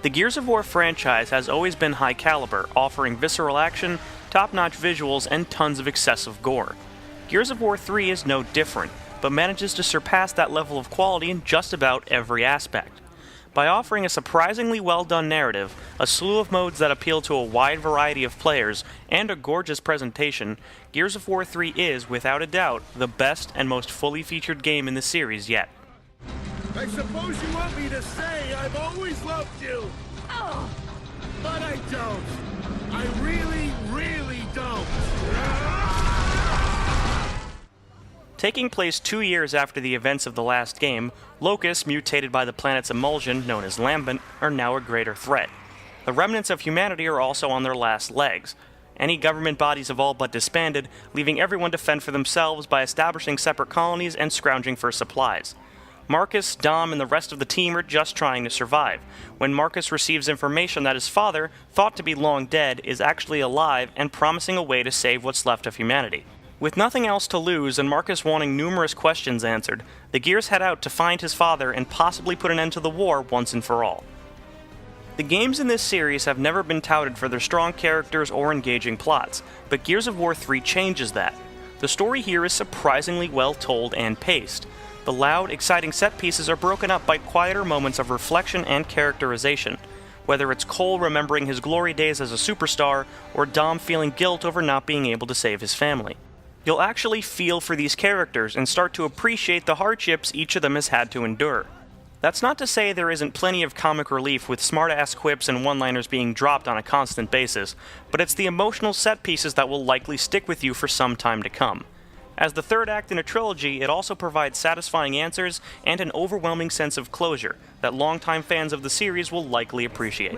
The Gears of War franchise has always been high caliber, offering visceral action, top-notch visuals, and tons of excessive gore. Gears of War 3 is no different, but manages to surpass that level of quality in just about every aspect. By offering a surprisingly well-done narrative, a slew of modes that appeal to a wide variety of players, and a gorgeous presentation, Gears of War 3 is, without a doubt, the best and most fully featured game in the series yet. I suppose you want me to say I've always loved you. Oh, but I don't. I really, really don't. Taking place 2 years after the events of the last game, locusts mutated by the planet's emulsion, known as lambent, are now a greater threat. The remnants of humanity are also on their last legs. Any government bodies have all but disbanded, leaving everyone to fend for themselves by establishing separate colonies and scrounging for supplies. Marcus, Dom, and the rest of the team are just trying to survive, when Marcus receives information that his father, thought to be long dead, is actually alive and promising a way to save what's left of humanity. With nothing else to lose and Marcus wanting numerous questions answered, the Gears head out to find his father and possibly put an end to the war once and for all. The games in this series have never been touted for their strong characters or engaging plots, but Gears of War 3 changes that. The story here is surprisingly well told and paced. The loud, exciting set pieces are broken up by quieter moments of reflection and characterization, whether it's Cole remembering his glory days as a superstar, or Dom feeling guilt over not being able to save his family. You'll actually feel for these characters and start to appreciate the hardships each of them has had to endure. That's not to say there isn't plenty of comic relief with smart-ass quips and one-liners being dropped on a constant basis, but it's the emotional set pieces that will likely stick with you for some time to come. As the third act in a trilogy, it also provides satisfying answers and an overwhelming sense of closure that longtime fans of the series will likely appreciate.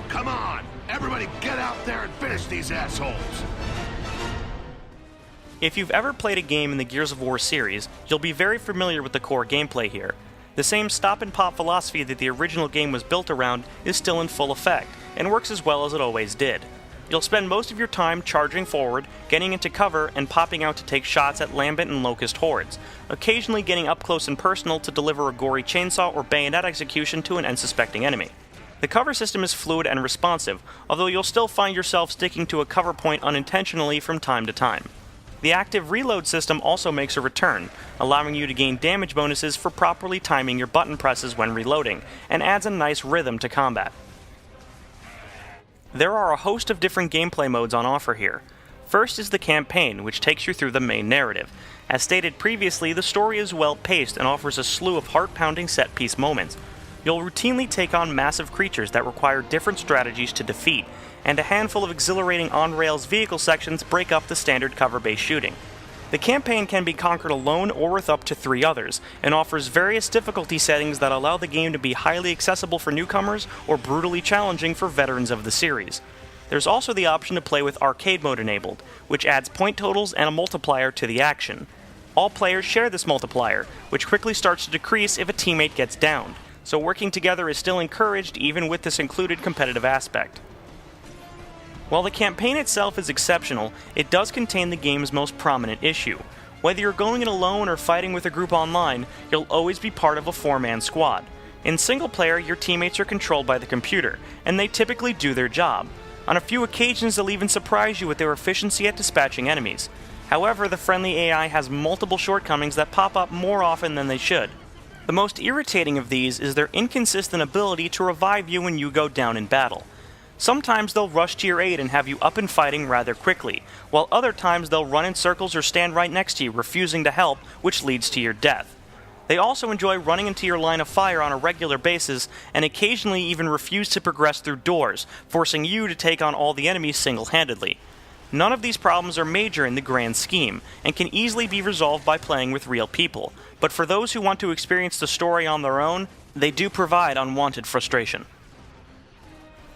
Come on, everybody get out there and finish these assholes. If you've ever played a game in the Gears of War series, you'll be very familiar with the core gameplay here. The same stop-and-pop philosophy that the original game was built around is still in full effect, and works as well as it always did. You'll spend most of your time charging forward, getting into cover, and popping out to take shots at lambent and locust hordes, occasionally getting up close and personal to deliver a gory chainsaw or bayonet execution to an unsuspecting enemy. The cover system is fluid and responsive, although you'll still find yourself sticking to a cover point unintentionally from time to time. The active reload system also makes a return, allowing you to gain damage bonuses for properly timing your button presses when reloading, and adds a nice rhythm to combat. There are a host of different gameplay modes on offer here. First is the campaign, which takes you through the main narrative. As stated previously, the story is well paced and offers a slew of heart-pounding set-piece moments. You'll routinely take on massive creatures that require different strategies to defeat, and a handful of exhilarating on-rails vehicle sections break up the standard cover-based shooting. The campaign can be conquered alone or with up to 3 others, and offers various difficulty settings that allow the game to be highly accessible for newcomers or brutally challenging for veterans of the series. There's also the option to play with arcade mode enabled, which adds point totals and a multiplier to the action. All players share this multiplier, which quickly starts to decrease if a teammate gets downed, so working together is still encouraged even with this included competitive aspect. While the campaign itself is exceptional, it does contain the game's most prominent issue. Whether you're going it alone or fighting with a group online, you'll always be part of a 4-man squad. In single player, your teammates are controlled by the computer, and they typically do their job. On a few occasions, they'll even surprise you with their efficiency at dispatching enemies. However, the friendly AI has multiple shortcomings that pop up more often than they should. The most irritating of these is their inconsistent ability to revive you when you go down in battle. Sometimes they'll rush to your aid and have you up and fighting rather quickly, while other times they'll run in circles or stand right next to you, refusing to help, which leads to your death. They also enjoy running into your line of fire on a regular basis, and occasionally even refuse to progress through doors, forcing you to take on all the enemies single-handedly. None of these problems are major in the grand scheme, and can easily be resolved by playing with real people, but for those who want to experience the story on their own, they do provide unwanted frustration.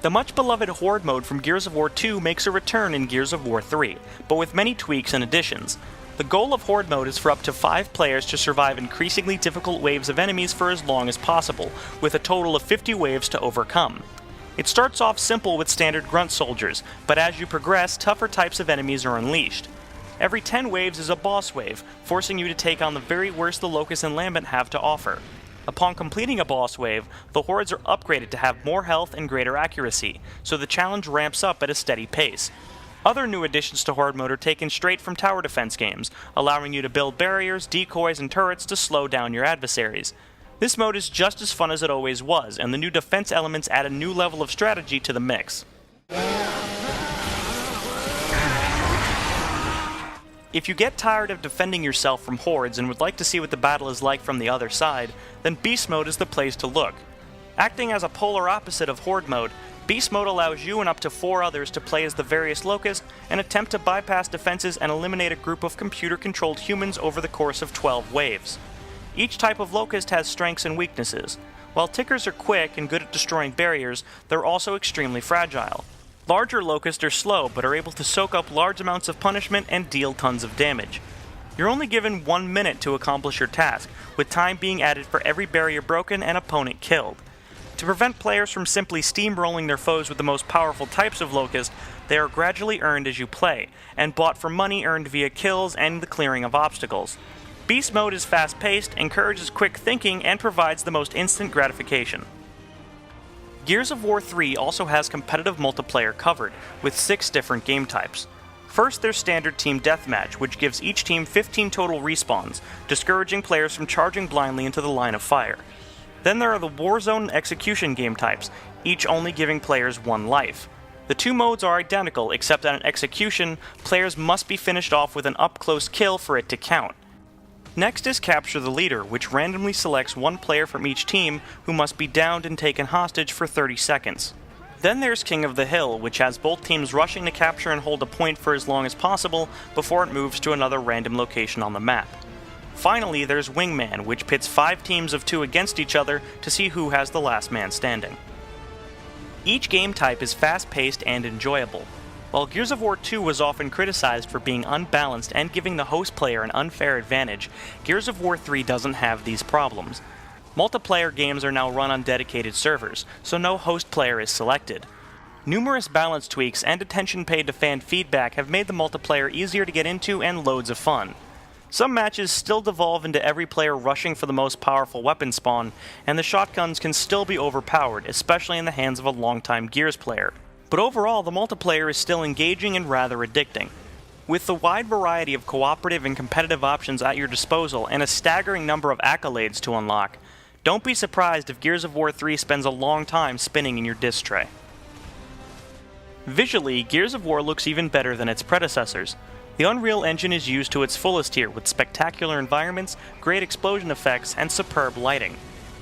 The much-beloved Horde mode from Gears of War 2 makes a return in Gears of War 3, but with many tweaks and additions. The goal of Horde mode is for up to 5 players to survive increasingly difficult waves of enemies for as long as possible, with a total of 50 waves to overcome. It starts off simple with standard grunt soldiers, but as you progress, tougher types of enemies are unleashed. Every 10 waves is a boss wave, forcing you to take on the very worst the Locust and Lambent have to offer. Upon completing a boss wave, the hordes are upgraded to have more health and greater accuracy, so the challenge ramps up at a steady pace. Other new additions to Horde mode are taken straight from tower defense games, allowing you to build barriers, decoys, and turrets to slow down your adversaries. This mode is just as fun as it always was, and the new defense elements add a new level of strategy to the mix. If you get tired of defending yourself from hordes and would like to see what the battle is like from the other side, then Beast Mode is the place to look. Acting as a polar opposite of Horde Mode, Beast Mode allows you and up to 4 others to play as the various locusts and attempt to bypass defenses and eliminate a group of computer-controlled humans over the course of 12 waves. Each type of locust has strengths and weaknesses. While tickers are quick and good at destroying barriers, they're also extremely fragile. Larger locusts are slow, but are able to soak up large amounts of punishment and deal tons of damage. You're only given 1 minute to accomplish your task, with time being added for every barrier broken and opponent killed. To prevent players from simply steamrolling their foes with the most powerful types of locust, they are gradually earned as you play, and bought for money earned via kills and the clearing of obstacles. Beast Mode is fast-paced, encourages quick thinking, and provides the most instant gratification. Gears of War 3 also has competitive multiplayer covered, with 6 different game types. First, there's standard team deathmatch, which gives each team 15 total respawns, discouraging players from charging blindly into the line of fire. Then there are the Warzone and Execution game types, each only giving players 1 life. The 2 modes are identical, except that in Execution, players must be finished off with an up-close kill for it to count. Next is Capture the Leader, which randomly selects 1 player from each team who must be downed and taken hostage for 30 seconds. Then there's King of the Hill, which has both teams rushing to capture and hold a point for as long as possible before it moves to another random location on the map. Finally, there's Wingman, which pits 5 teams of 2 against each other to see who has the last man standing. Each game type is fast-paced and enjoyable. While Gears of War 2 was often criticized for being unbalanced and giving the host player an unfair advantage, Gears of War 3 doesn't have these problems. Multiplayer games are now run on dedicated servers, so no host player is selected. Numerous balance tweaks and attention paid to fan feedback have made the multiplayer easier to get into and loads of fun. Some matches still devolve into every player rushing for the most powerful weapon spawn, and the shotguns can still be overpowered, especially in the hands of a longtime Gears player. But overall, the multiplayer is still engaging and rather addicting. With the wide variety of cooperative and competitive options at your disposal and a staggering number of accolades to unlock, don't be surprised if Gears of War 3 spends a long time spinning in your disc tray. Visually, Gears of War looks even better than its predecessors. The Unreal Engine is used to its fullest here, with spectacular environments, great explosion effects, and superb lighting.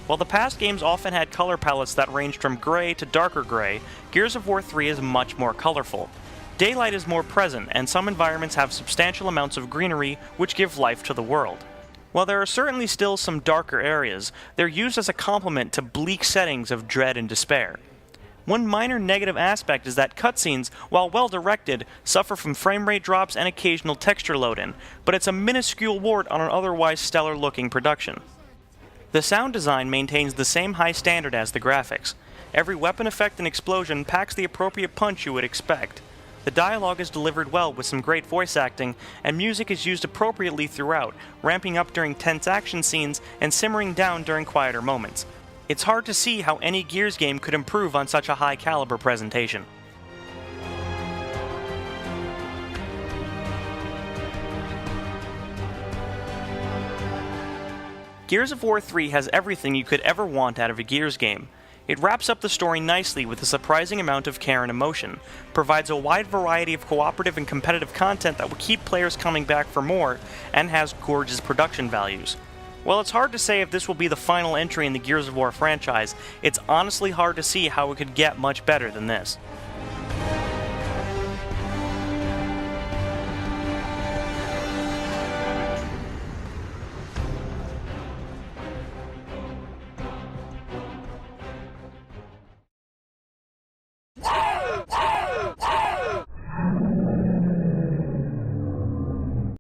While the past games often had color palettes that ranged from gray to darker gray, Gears of War 3 is much more colorful. Daylight is more present, and some environments have substantial amounts of greenery which give life to the world. While there are certainly still some darker areas, they're used as a complement to bleak settings of dread and despair. One minor negative aspect is that cutscenes, while well directed, suffer from frame rate drops and occasional texture load-in, but it's a minuscule wart on an otherwise stellar looking production. The sound design maintains the same high standard as the graphics. Every weapon effect and explosion packs the appropriate punch you would expect. The dialogue is delivered well with some great voice acting, and music is used appropriately throughout, ramping up during tense action scenes and simmering down during quieter moments. It's hard to see how any Gears game could improve on such a high-caliber presentation. Gears of War 3 has everything you could ever want out of a Gears game. It wraps up the story nicely with a surprising amount of care and emotion, provides a wide variety of cooperative and competitive content that will keep players coming back for more, and has gorgeous production values. While it's hard to say if this will be the final entry in the Gears of War franchise, it's honestly hard to see how it could get much better than this.